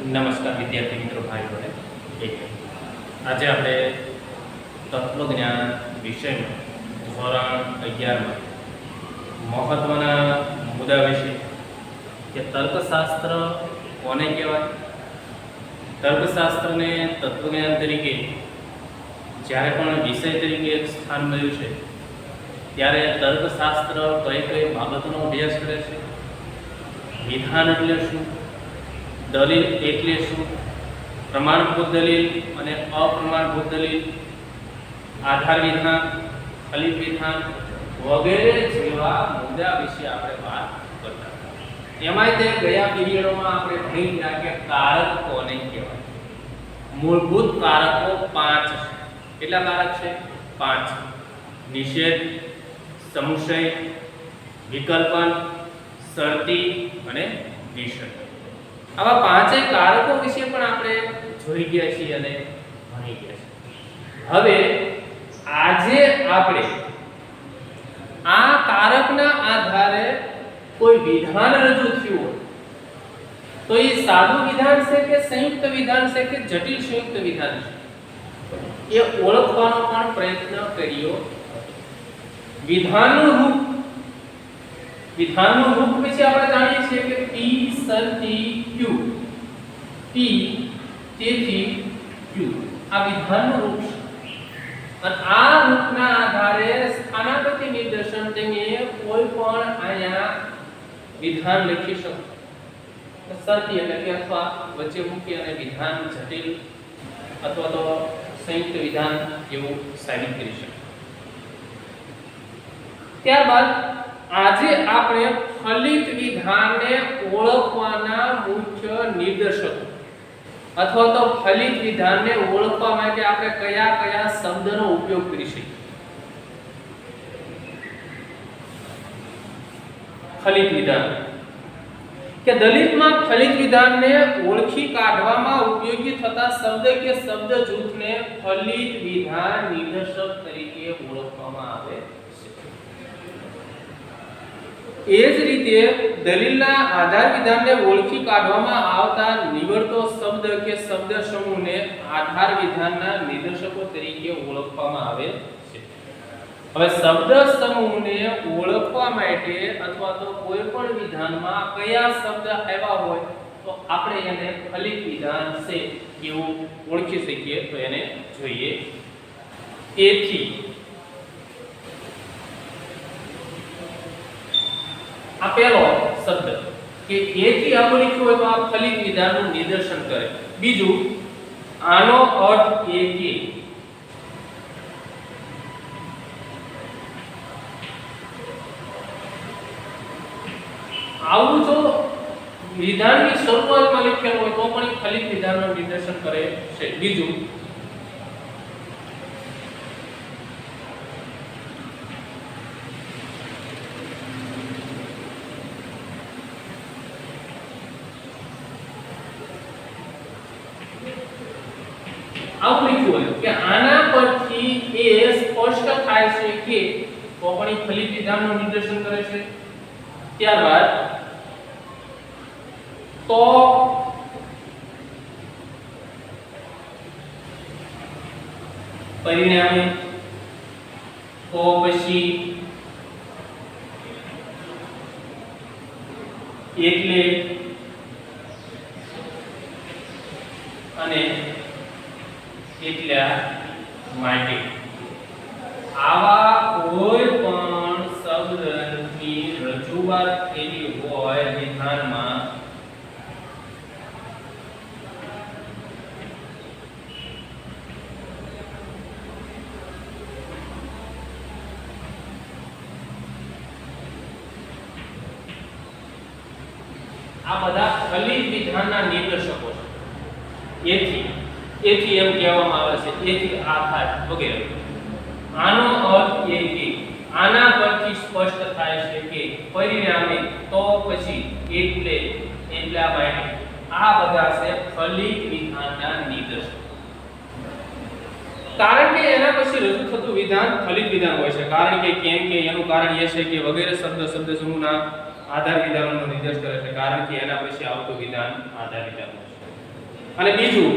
નમસ્કાર વિદ્યાર્થી મિત્રો ભાઈઓને આજે આપણે તત્વજ્ઞાન વિષયમાં ધોરણ 11માં મહત્વના મુદ્દા વિશે કે તર્કશાસ્ત્ર કોને કહેવાય, તર્કશાસ્ત્રને તત્વજ્ઞાન તરીકે જ્યારે પણ વિષય તરીકે એક સ્થાન મળ્યું છે ત્યારે તર્કશાસ્ત્ર કઈ કઈ બાબતોનો અભ્યાસ કરે છે, વિધાન એટલે શું, દલીલ એટલે શું, પ્રમાણભૂત દલીલ અને અપ્રમાણભૂત દલીલ, આધાર વિધાન, ફલિત વિધાન વગેરે જેવા મુદ્દા વિશે આપણે વાત કરતા હતા। એમાંય તે ગયા પીરિયડોમાં આપણે ભણી ગયા કે કારક કોને કહેવાય। મૂળભૂત કારકો 5 છે। કેટલા કારક છે? 5। નિષેધ, સમુચય, વિકલ્પન, શરતી અને વિષય। આવા 5 કારકો વિશે પણ આપણે જોઈ ગયા છીએ અને ભણી ગયા છીએ। હવે આજે આપણે આ કારકના આધારે કોઈ વિધાન રજૂ થયું હોય તો એ સાદું વિધાન છે કે સંયુક્ત વિધાન છે કે જટિલ સંયુક્ત વિધાન છે એ ઓળખવાનો પણ પ્રયત્ન કર્યો। વિધાનનું રૂપ વિશે આપણે જાણીએ છીએ કે P શરતી Q, P તેથી Q આ વિધાનનું રૂપ છે અને આ રૂપના આધારે સ્થાનાપતિ નિદર્શન તમે કોઈ પણ આયા વિધાન લખી શકો। શરતી એટલે કે અથવા વચ્ચે મૂકી અને વિધાન જટિલ અથવા તો સંયુક્ત વિધાન એવું સાબિત કરી શકો। ત્યારબાદ આજે આપણે ફલિત વિધાનને ઓળખવાના મુખ્ય નિર્દેશકો અથવા તો ફલિત વિધાનને ઓળખવા માટે આપણે કયા કયા શબ્દનો ઉપયોગ કરી શકીએ। ફલિત વિધાન કે દલિતમાં ફલિત વિધાનને ઓળખી કાઢવામાં ઉપયોગી થતા શબ્દ કે શબ્દ જૂથને ફલિત વિધાન નિર્દેશક તરીકે ઓળખવામાં આવે છે। એ જ રીતે દલીલના આધાર વિધાનને ઓળખી કાઢવામાં આવતા નિવડતો શબ્દ કે શબ્દ સમૂહને આધાર વિધાનના નિર્દેશકો તરીકે ઓળખવામાં આવે છે। હવે શબ્દ સમૂહને ઓળખવા માટે અથવા તો કોઈ પણ વિધાનમાં કયા શબ્દ આવ્યા હોય તો આપણે એને ફલિત વિધાન છે એવું ઓળખી શકીએ તો એને જોઈએ। એથી આ પહેલો શબ્દ કે એથી આવું લખ્યું હોય તો આ ફલિત વિધાનનું નિદર્શન કરે। બીજું આનો અર્થ એ કે આવું જો વિધાનની શરૂઆતમાં લખેલું હોય તો પણ ફલિત વિધાનનું નિદર્શન કરે છે। બીજું આવું લખ્યું હોય કે આના પરથી એ સ્પષ્ટ થાય છે કે તો પણ ફલિત વિધાનનું નિદર્શન કરે છે। ત્યારબાદ તો પરિણામે તો પછી એટલે અને એટલા માટે આવા કોઈ પણ શબ્દની રજૂઆત થયેલી હોય વિધાનમાં આ બધા ફલિત વિધાનના નિર્દેશકો છે। એથી એમ કહેવામાં આવે છે એથી આ થાય વગેરે। આનો અર્થ એ કે આના પરથી સ્પષ્ટ થાય છે કે પરિણામે તો પછી એટલે એટલા માટે આ બધા છે ફલિત વિધાનના નિર્દેશકો। કારણ કે એના પછી રજૂ થતું વિધાન ફલિત વિધાન હોય છે। કારણ કે કેમ કે એનું કારણ એ છે કે વગેરે શબ્દ સમૂહના આધાર વિધાનોનો નિર્દેશ કરે છે, કારણ કે એના પછી આવતું વિધાન આધાર વિધાન છે। અને બીજું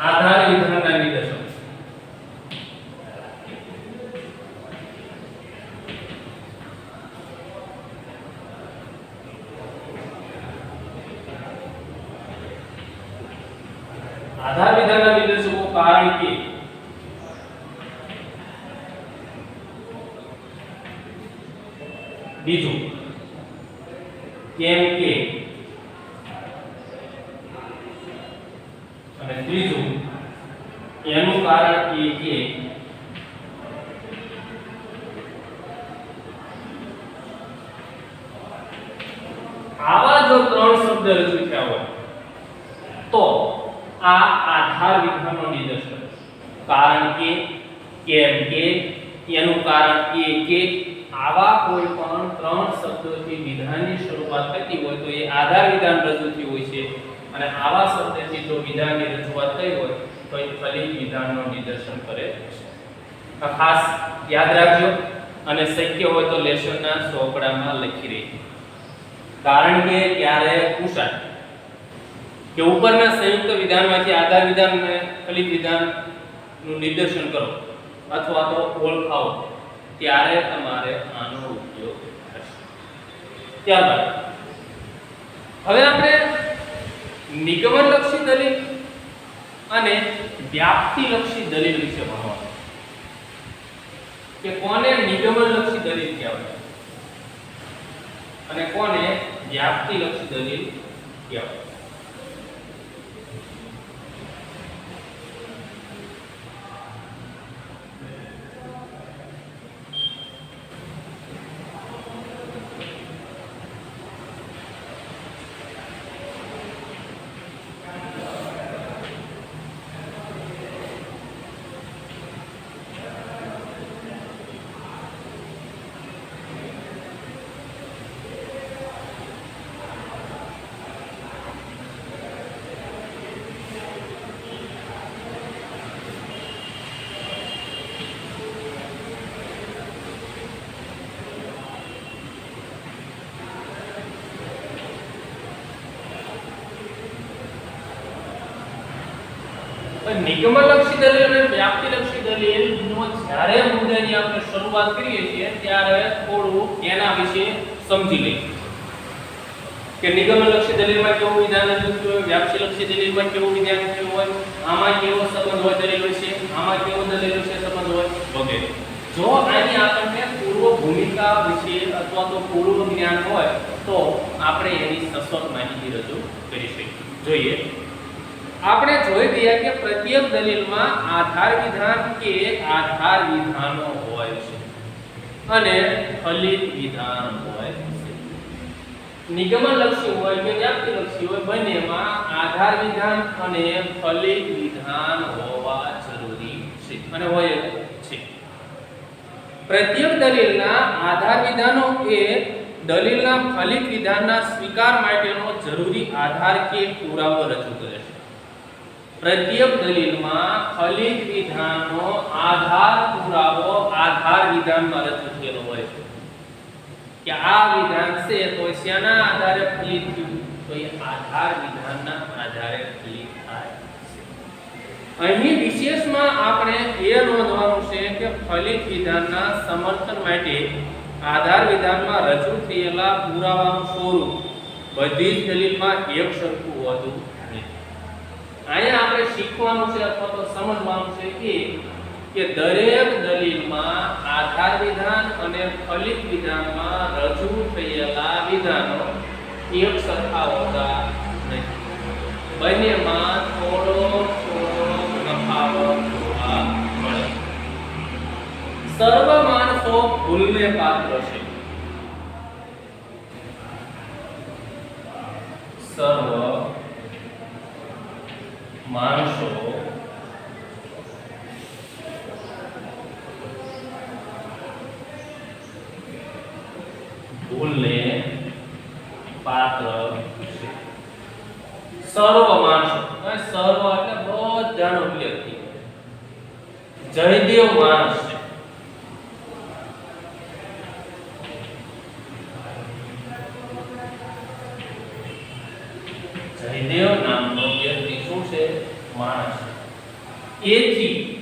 આધાર વિધાનના નિદર્શન. આધાર વિધાનના નિદર્શકો કારણ કે બીજું કેમ કે અને ત્રીજું એનું કારણ એ કે આવા જો ત્રણ શબ્દ રજૂ થયા હોય તો આ આધાર વિધાનનો નિદર્શન. કારણ કે કેમ કે એનું કારણ એ કે આવા કોઈ પણ ત્રણ શબ્દોથી વિધાનની શરૂઆત થતી હોય તો એ આધાર વિધાન રજૂ થયું હોય છે અને આવા શબ્દથી જો વિધાનની રજૂઆત થઈ હોય તો એ ફલિત વિધાનનો નિદર્શન કરે છે. આ ખાસ યાદ રાખજો અને શક્ય હોય તો લેશનના ચોપડામાં લખી રહેજો. કારણ કે ત્યારે પૂછાય કે ઉપરના સંયુક્ત વિધાનમાંથી આધાર વિધાન અને ફલિત વિધાનનું નિદર્શન કરો અથવા તો ઓળખાવો ત્યારે તમારે આનો ઉપયોગ થશે. ત્યારબાદ હવે આપણે નિગમનલક્ષી દલીલ અને વ્યાપ્તિલક્ષી દલીલ વિશે ભણવાનું કે કોને નિગમનલક્ષી દલીલ કહેવાય અને કોને વ્યાપ્તિલક્ષી દલીલ કહેવાય. નિગમનલક્ષી દલીલ અને વ્યાપ્તિલક્ષી દલીલનો જ્યારે મુદ્દાની આપણે શરૂઆત કરીએ છીએ ત્યારે થોડું એના વિશે સમજી લઈએ કે નિગમનલક્ષી દલીલમાં કેવું વિધાન રજૂ થયું હોય, વ્યાપ્તિલક્ષી દલીલમાં કેવું વિધાન થયું હોય, આમાં કેવો સંબંધ હોય દલીલ વિશે, આમાં કેવો દલીલ વિશે સંબંધ હોય વગેરે. જો આની આપણને પૂર્વ ભૂમિકા વિશે અથવા તો પૂર્વ જ્ઞાન હોય તો આપણે એની સચોટ માહિતી રજૂ કરી શકીએ. જોઈએ આપણે જોઈ રહ્યા કે પ્રત્યેક દલીલમાં આધાર વિધાન કે આધાર વિધાનો હોય છે અને ફલિત વિધાન હોય છે. નિગમનલક્ષી હોય કે વ્યાપ્તિલક્ષી હોય બંનેમાં આધાર વિધાન અને ફલિત વિધાન હોવા જરૂરી છે અને હોય છે. પ્રત્યેક દલીલના આધાર વિધાનો એ દલીલના ફલિત વિધાનના સ્વીકાર માટેનો જરૂરી આધાર કે પુરાવો રજૂ કરે છે. પ્રત્યેક દલીલમાં ફલિત વિધાનનો આધાર પુરાવો આધાર વિધાનમાં રજૂ થયેલો હોય છે કે આ વિધાન છે તો શેના આધારે ફલિત થયું તો એ આધાર વિધાનના આધારે ફલિત થાય છે. અહીં વિશેષમાં આપણે એ નોંધવાનું છે કે ફલિત વિધાનના સમર્થન માટે આધાર વિધાનમાં રજૂ થયેલા પુરાવાનું સ્વરૂપ બધી જ દલીલમાં એક સરખું હોતું નથી. અહીંયા આપણે શીખવાનું છે અથવા તો સમજવાનું છે કે દરેક દલીલમાં આધાર વિધાન અને ફલિત વિધાનમાં રજૂ થયેલા વિધાનો એક સરખા હોતા નથી. બંનેમાં થોડો તફાવત જોવા મળે. સર્વ માણસો ભૂલને પાત્ર છે. સર્વ માણસો ભૂલને પાત્ર છે. સર્વ માણસો, સર્વ એટલે બધાનો વ્યક્તિ. જયદેવ માણસ છે. જયદેવ નામનો વ્યક્તિ શું છે? માણસ. એથી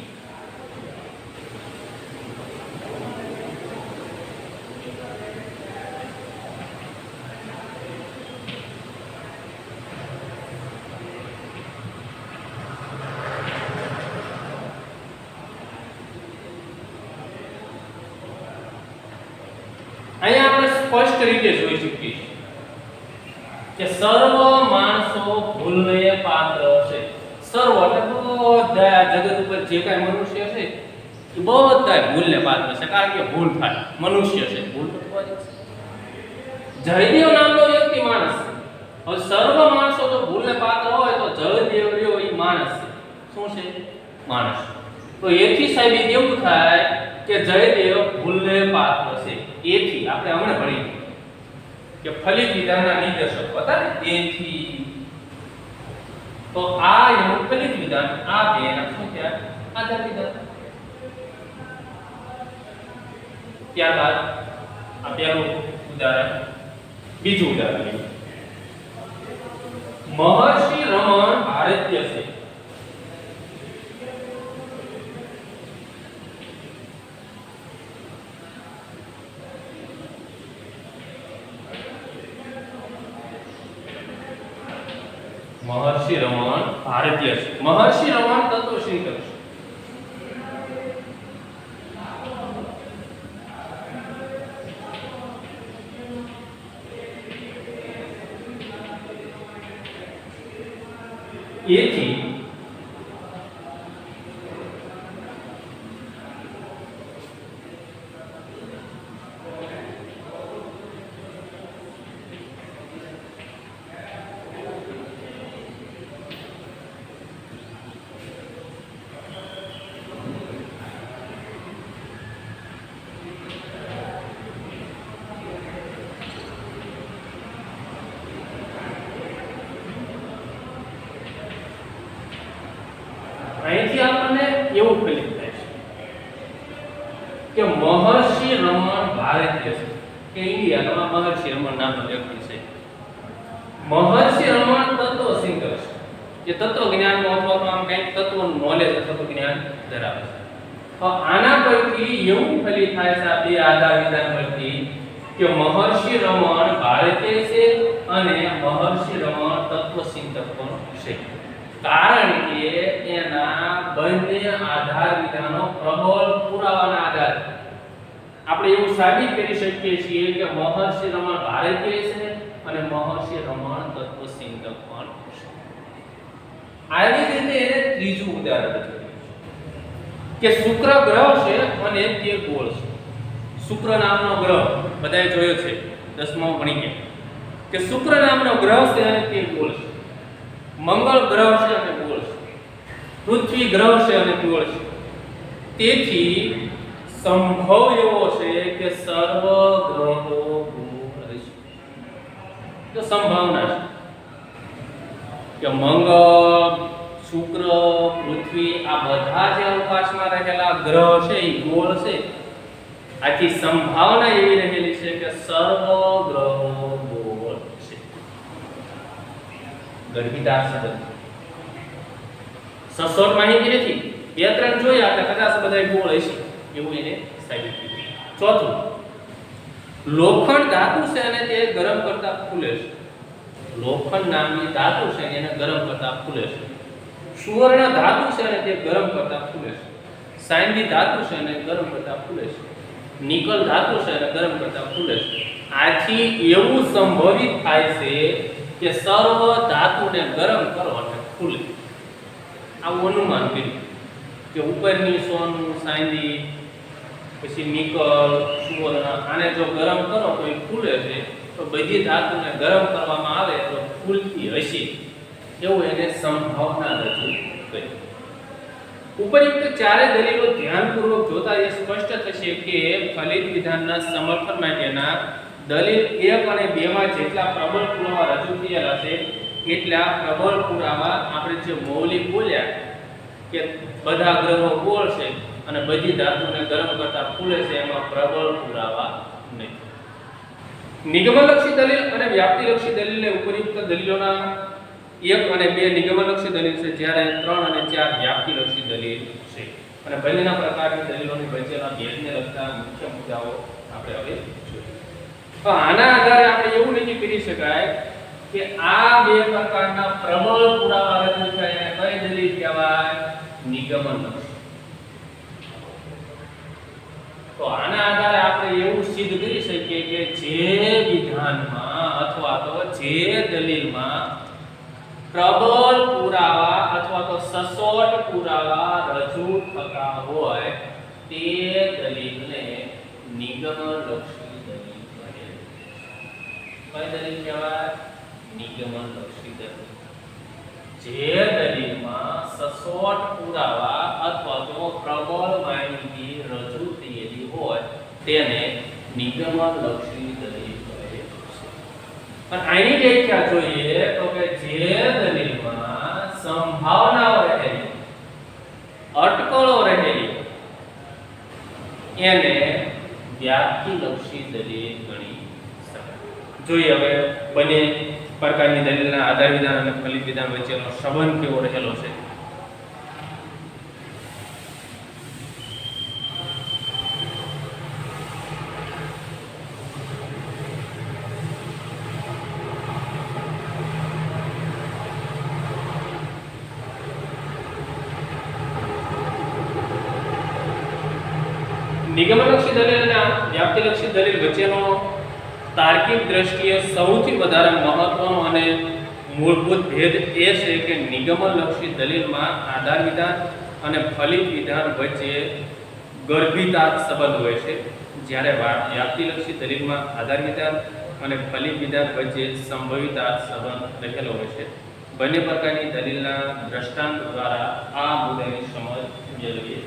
અહીંયા આપણે સ્પષ્ટ રીતે જોઈ શકીએ છીએ કે સર્વ માણસો ભૂલને પાત્ર છે. સર્વ એટલે બધા જગત ઉપર જે કાંઈ મનુષ્ય છે એ બધા ભૂલને પાત્ર છે, કારણ કે ભૂલ થાય. મનુષ્ય છે, ભૂલ તો થવાની છે. જયદેવ નામનો વ્યક્તિ માણસ. હવે સર્વ માણસો તો ભૂલને પાત્ર હોય તો જયદેવ રહ્યો એ માણસ છે. શું છે? માણસ. તો એથી સાહેબ એવું થાય કે જયદેવ ભૂલને પાત્ર છે. એથી આપણે હમણાં ભણી કે ફલિત વિધાનના નિર્દેશક હતા ને, એથી. તો આ એનું ફલિત વિધાન, આ બે ના શું થયા? આધાર વિધાન. ત્યારબાદ આ પહેલું ઉદાહરણ. બીજું ઉદાહરણ, મહર્ષિ રમણ ભારતીય છે. મહર્ષિ રમણ ભારતીય છે. મહર્ષિ રમણ તત્વસિંહ છે. એથી અહીંથી આપણને એવું ફલિત થાય છે કે મહર્ષિ રમણ ભારતીય છે, કે ઇન્ડિયાનો મહર્ષિ રમણ નામનો વ્યક્તિ છે. મહર્ષિ રમણ તત્વસિંહ છે, જે તત્વજ્ઞાનનો અથવા તો આમ કંઈક તત્વનું નોલેજ અથવા તો જ્ઞાન ધરાવે છે. તો આના પરથી એવું ફલિત થાય છે, આ બે આધાર વિધાન પરથી, કે મહર્ષિ રમણ ભારતીય છે અને મહર્ષિ રમણ તત્વસિંહ પણ છે. કારણ કે એના બંને આધાર વિધાનો પ્રબળ પુરાવાના આધારે આપણે એવું સાબિત કરી શકીએ છીએ કે મહર્ષિ રમણ ભારતીય છે અને મહર્ષિ રમણ તત્વસિંહ પણ છે. આવી રીતે એને ત્રીજું ઉદાહરણ છે કે શુક્ર ગ્રહ છે અને તે ગોળ છે. શુક્ર નામનો ગ્રહ બધાએ જોયો છે, 10માં ભણી ગયા કે શુક્ર નામનો ગ્રહ છે અને તે ગોળ છે. મંગળ ગ્રહ છે અને ગોળ છે. પૃથ્વી ગ્રહ છે અને ગોળ છે. તેથી સંભવ એવો છે કે સર્વ ગ્રહો ગોળ હશે. તો સંભાવના છે કે મંગળ, શુક્ર, પૃથ્વી આ બધા જે અવકાશમાં રહેલા ગ્રહ છે એ ગોળ છે. આથી સંભાવના એવી રહેલી છે કે સર્વ ગ્રહો ગોળ છે. ગર્ભિતા શબ્દ સચોટ માહિતી નથી, બે ત્રણ જોયા એટલે કદાચ બધા ગોળ હશે એવું એને સાબિત કર્યું. ચોથું, લોખંડ ધાતુ છે અને તે ગરમ કરતા ફૂલે છે. લોખંડ નામની ધાતુ છે એને ગરમ કરતા ફૂલે છે. સુવર્ણ ધાતુ છે અને તે ગરમ કરતા ફૂલે છે. ચાંદી ધાતુ છે અને ગરમ કરતા ફૂલે છે. નિકલ ધાતુ છે અને ગરમ કરતા ફૂલે છે. આથી એવું સંભવિત થાય છે કે સર્વ ધાતુને ગરમ કરો એટલે ફૂલે. આવું અનુમાન કર્યું કે ઉપરની સોનું, ચાંદી, પછી નિકલ, સુવર્ણ આને જો ગરમ કરો તો એ ફૂલે છે. તો બધી ધાતુને ગરમ કરવામાં આવે તો ફૂલતી હશે એવું એને સંભાવના રજૂ કરી. ઉપયુક્ત ચારે દલીલો ધ્યાનપૂર્વક જોતા એ સ્પષ્ટ થશે કે ફલિત વિધાનના સમર્થન માટેના દલીલ 1 અને 2 માં જેટલા પ્રબળ પુરાવા રજૂ થયેલા છે એટલા પ્રબળ પુરાવા આપણે જે મૌલિક બોલ્યા કે બધા ગ્રહો ગોળ છે અને બધી ધાતુને ગરમ કરતા ફૂલે છે એમાં પ્રબળ પુરાવા નહીં. નિગમનલક્ષી દલીલ અને વ્યાપ્તિલક્ષી દલીલને ઉપયુક્ત દલીલોના 1 અને 2 નિગમનલક્ષી દલીલ છે, જ્યારે 3 અને 4 વ્યાપ્તિલક્ષી દલીલ છે. અને બંનેના પ્રકારની દલીલોની વચ્ચેના ભેદને લગતા મુખ્ય મુદ્દાઓ આપણે હવે જોઈએ. તો આના આધારે આપણે એવું નક્કી કરી શકાય કે આ બે પ્રકારના પ્રબળ પુરાવા રજૂ થાય એને કઈ દલીલ કહેવાય? નિગમનલક્ષી. તો આના આધારે આપણે એવું સિદ્ધ કરી શકીએ કે જે વિધાનમાં અથવા તો જે દલીલમાં પ્રબળ પુરાવા અથવા તો સચોટ પુરાવા રજૂ થતા હોય તે દલીલને નિગમનલક્ષી દલીલ કહે. કઈ દલીલ કહેવાય? નિગમનલક્ષી દલીલ. જે દલીલમાં સચોટ પુરાવા અથવા તો પ્રબળ માહિતી રજૂ થયેલી હોય તેને નિગમનલક્ષી દલીલ કહે છે. પણ આની વ્યાખ્યા જોઈએ તો કે જે દલીલમાં સંભાવનાઓ રહેલી, અટકળો રહેલી એને વ્યાપ્તિલક્ષી દલીલ ગણી શકાય. જોઈએ હવે બંને પ્રકારની દલીલના આધાર વિધાન અને ફલિત વિધાન વચ્ચેનો સંબંધ કેવો રહેલો છે. નિગમનલક્ષી દલીલ અને વ્યાપ્તિલક્ષી દલીલ વચ્ચેનો તાર્કિક દ્રષ્ટિએ સૌથી વધારે મહત્વનો અને મૂળભૂત ભેદ એ છે કે નિગમનલક્ષી દલીલમાં આધાર વિધાન અને ફલિત વિધાન વચ્ચે ગર્ભિતાર્થ સંબંધ હોય છે, જ્યારે વ્યાપ્તિલક્ષી દલીલમાં આધાર વિધાન અને ફલિત વિધાન વચ્ચે સંભવિતાર્થ સંબંધ રહેલો હોય છે. બંને પ્રકારની દલીલના દ્રષ્ટાંત દ્વારા આ મુદ્દાની સમજ મેળવીએ.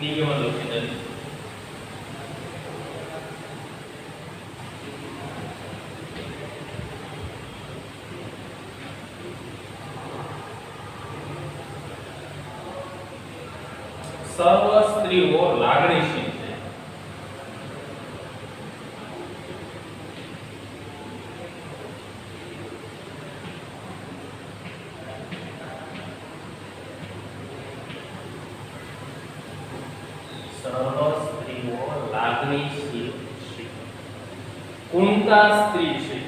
નિગમનલક્ષી દલીલ સર્વ સ્ત્રીઓ લાગણીશીલ છે. સર્વ સ્ત્રીઓ લાગણીશીલ છે. કુંતા સ્ત્રી છે.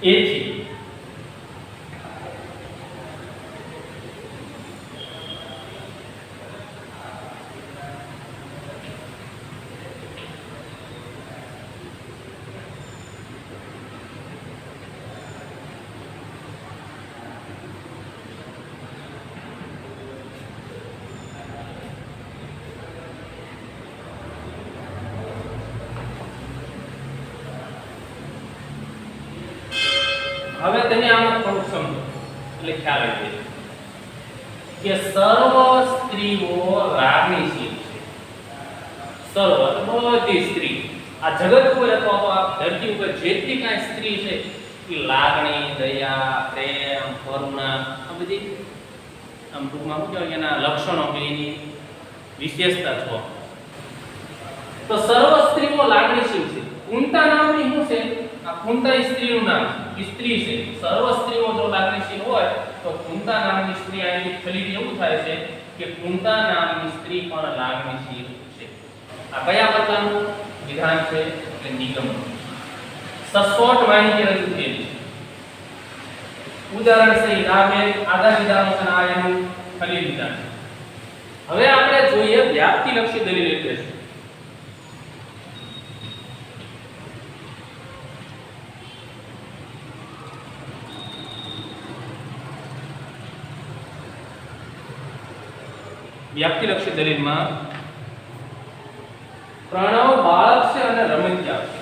એથી હવે તમે આમાં થોડું સમજો એટલે ખ્યાલ આવી જાય કે સર્વ સ્ત્રીઓ લાગણીશીલ છે. સર્વ બધી સ્ત્રી આ જગત ઉપર અથવા તો આ ધરતી ઉપર જેટલી કાંઈ સ્ત્રી છે એ લાગણી, દયા, પ્રેમ, કરુણા આ બધી આમ ટૂંકમાં શું કહેવાય એના લક્ષણો કે એની વિશેષતા છે. તો સર્વ સ્ત્રીઓ લાગણીશીલ છે. કુંતા નામની શું છે? આ કુંતા સ્ત્રીનું નામ છે, સ્ત્રી છે. સર્વ સ્ત્રીઓ જો લાગણીશીલ હોય તો કુંતા નામની સ્ત્રી આની ફલિત એવું થાય છે કે કુંતા નામની સ્ત્રી પણ લાગણીશીલ છે. આ કયા પ્રકારનું વિધાન છે? એટલે નિગમ. સચોટ માહિતી રજૂ થયેલી છે. ઉદાહરણ સહિત આ બે આધાર વિધાનો છે આ એનું ફલિત વિધાન છે. હવે આપણે જોઈએ વ્યાપ્તિલક્ષી દલીલ એટલે શું. વ્યાપ્તિલક્ષી દલીલમાં પ્રણવ બાળક છે અને રમતિયા છે.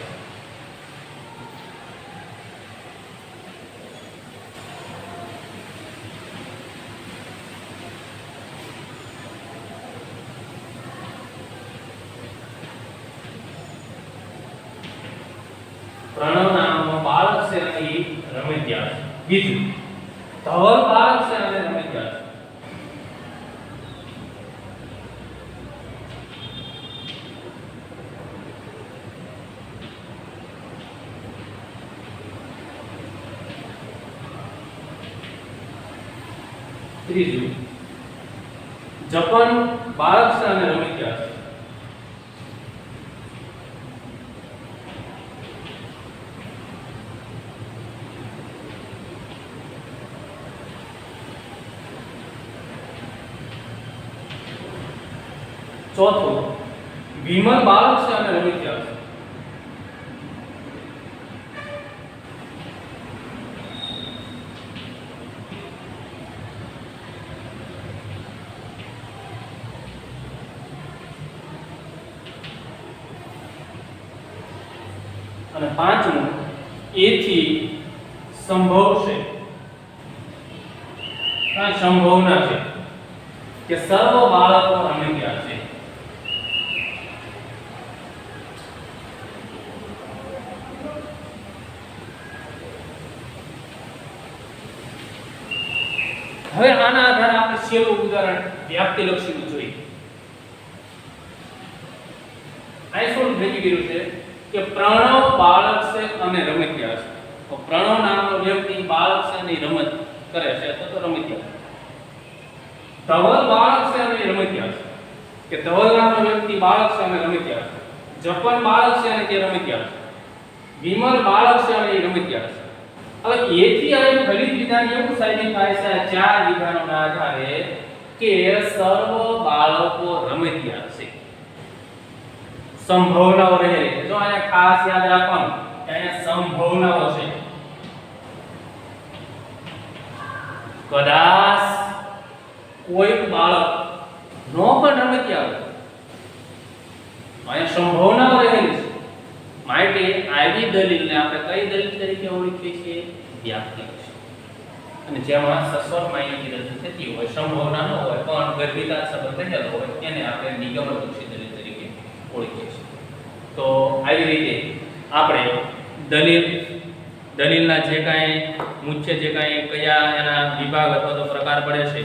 પ્રણવ નામનો બાળક છે અને રમતિયા છે. બીજું ધવલ બાળક છે અને રમતિયા છે. ત્રીજું, જપન બાળક છે અને રમતિયા છે. ચોથું, વિમલ બાળક છે અને રમતિયા છે. અને પાંચમું, એથી સંભવ છે. આ સંભાવના છે કે સર્વ બાળકો રમતિયા છે. હવે આના આધારે આપણે છેલ્લું ઉદાહરણ વ્યાપ્તિલક્ષીનું જોઈએ. આ શું ભેગી કર્યું છે કે પ્રણવ બાળક છે અને રમતિયા છે. તો પ્રણવ નામનો વ્યક્તિ બાળક છે અને રમત કરે છે તો રમતિયા. ધવલ બાળક છે અને રમતિયા છે. કે ધવલ નામનો વ્યક્તિ બાળક છે અને રમતિયા છે. જપન બાળક છે અને તે રમતિયા છે. વિમલ બાળક છે અને એ રમતિયા છે. હવે એથી આ ફલિત વિધાન એવું સાબિત થાય છે આ ચાર વિધાનોના આધારે કે સર્વ બાળકો રમતિયા છે. સંભાવનાઓ રહેલી છે. જો આને ખાસ યાદ રાખવાનું કે અહીંયા સંભાવનાઓ છે. કદાચ કોઈ બાળક નો પણ રમતિયા હોય, અહીંયા સંભાવનાઓ રહેલી છે. માટે આવી દલીલને આપણે કઈ દલીલ તરીકે ઓળખીએ છીએ? વ્યાપ્તિલક્ષી. અને જેમાં સસ્વર માહિતી રજૂ થતી હોય, સંભાવના ન હોય પણ ગર્ભિતા સંબંધ રહેલો હોય તેને આપણે નિગમનલક્ષી દલીલ તરીકે ઓળખીએ છીએ. તો આવી રીતે આપણે દલીલના જે કાંઈ મુખ્ય જે કાંઈ કયા એના વિભાગ અથવા તો પ્રકાર પડે છે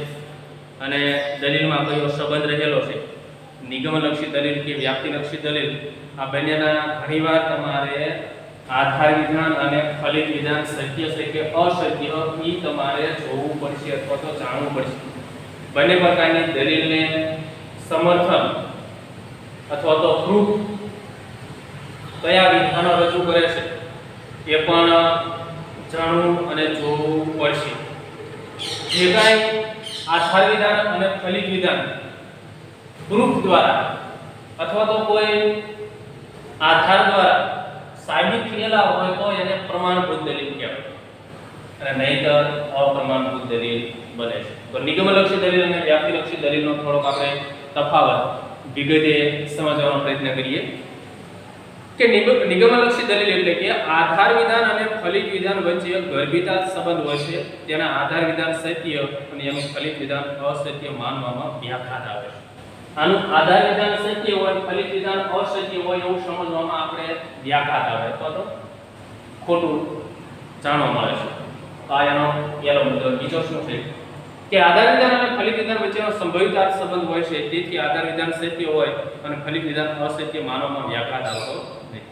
અને દલીલમાં કયો સંબંધ રહેલો છે, નિગમનલક્ષી દલીલ કે વ્યાપ્તિલક્ષી દલીલ, આ બંનેના ઘણીવાર તમારે આધાર વિધાન અને ફલિત વિધાન સત્ય છે કે અસત્ય એ તમારે જોવું પડશે અથવા તો જાણવું પડશે. બંને પ્રકારની દલીલને સમર્થન અથવા તો પ્રૂફ કયા વિધાનો રજૂ કરે છે એ પણ જાણવું અને જોવું પડશે. જે કાંઈ આધાર વિધાન અને ફલિત વિધાન પ્રૂફ દ્વારા અથવા તો કોઈ આધાર દ્વારા સાબિત થયેલા હોય તો એને પ્રમાણભૂત દલીલ કહેવાય અને નહીંતર અપ્રમાણભૂત દલીલ બને છે. તો નિગમનલક્ષી દલીલ અને વ્યાપ્તિલક્ષી દલીલનો થોડોક આપણે તફાવત વિગતે સમજવાનો પ્રયત્ન કરીએ કે નિગમનલક્ષી દલીલ એટલે કે આધાર વિધાન અને ફલિત વિધાન વચ્ચે ગર્ભિતા સંબંધ હોય છે. તેના આધાર વિધાન સત્ય અને એનું ફલિત વિધાન અસત્ય માનવામાં વ્યાઘાત આવે છે. આનું આધાર વિધાન સત્ય હોય, ફલિત વિધાન અસત્ય હોય એવું સમજવામાં આપણે વ્યાઘાત આવે અથવા તો ખોટું જાણવા મળે છે. આ એનો પહેલો મુદ્દો. બીજો શું છે કે આધાર વિધાન અને ફલિત વિધાન વચ્ચેનો સંભવિત સંબંધ હોય છે. તેથી આધાર વિધાન સત્ય હોય અને ફલિત વિધાન અસત્ય માનવામાં વ્યાઘાત આવતો નથી.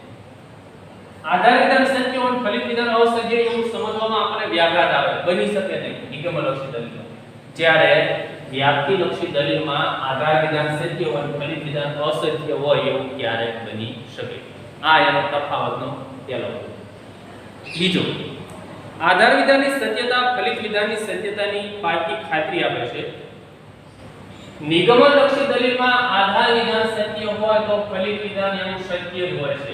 આધાર વિધાન સત્ય હોય, ફલિત વિધાન અસત્ય એવું સમજવામાં આપણે વ્યાઘાત આવે, બની શકે નહીં નિગમનલક્ષી દલીલમાં. જ્યારે વ્યાપ્તિલક્ષી દલીલમાં આધાર વિધાન સત્ય હોય, ફલિત વિધાન અસત્ય હોય એવું ક્યારેક બની શકે. આ એનો તફાવતનો પહેલો. બીજો, આધાર વિધાનની સત્યતા ફલિત વિધાનની સત્યતાની પાકી ખાતરી આપે છે. નિગમનલક્ષી દલીલમાં આધાર વિધાન સત્ય હોય તો ફલિત વિધાન એનું સત્ય જ હોય છે.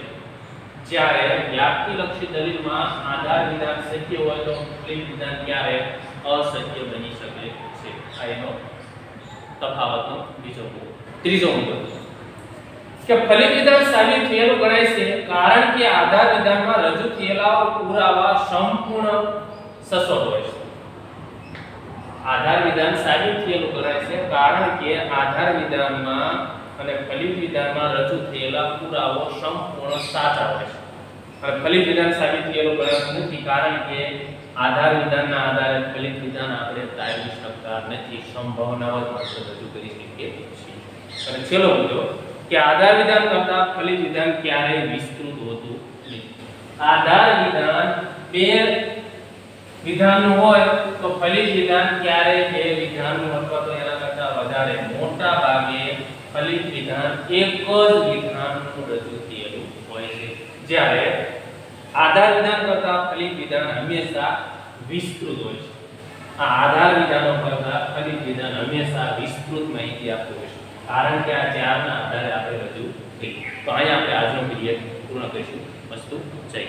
જ્યારે વ્યાપ્તિલક્ષી દલીલમાં આધાર વિધાન સત્ય હોય તો ફલિત વિધાન ક્યારેક અસત્ય બની શકે છે. આ એનો તફાવતનો બીજો મુદ્દો. ત્રીજો મુદ્દો કે ફલિત વિધાન સાબિત થયેલું ગણાય છે કારણ કે આધાર વિધાનમાં રજૂ થયેલા પુરાવા સંપૂર્ણ સચોટ હોય છે. આધાર વિધાન સાબિત થયેલું ગણાય છે કારણ કે આધાર વિધાનમાં અને ફલિત વિધાનમાં રજૂ થયેલા પુરાવા સંપૂર્ણ સાચા હોય છે. અને ફલિત વિધાન સાબિત થયેલું ગણાતું નથી કારણ કે આધાર વિધાનના આધારે ફલિત વિધાન આપણે તારવી શકતા નથી. સંભાવનાઓ જ માત્ર રજૂ કરી શકીએ છીએ. અને છેલ્લો મુદ્દો કે આધાર વિધાન કરતાં ફલિત વિધાન ક્યારેય વિસ્તૃત હોતું નથી. આધાર વિધાન બે વિધાનનું હોય તો ફલિત વિધાન ક્યારે બે વિધાનનું અથવા તો એના કરતા વધારે મોટા ભાગે ફલિત વિધાન એક જ વિધાનનું રજૂ થયેલું હોય છે, જ્યારે આધાર વિધાન કરતા ફલિત વિધાન હંમેશા વિસ્તૃત હોય છે. આ આધાર વિધાનો કરતા ફલિત વિધાન હંમેશા વિસ્તૃત માહિતી આપતું હોય છે, કારણ કે આ ચારના આધારે આપણે રજૂ થઈ. તો અહીંયા આપણે આજનો પીરિયડ પૂર્ણ કરીશું. વસ્તુ જય.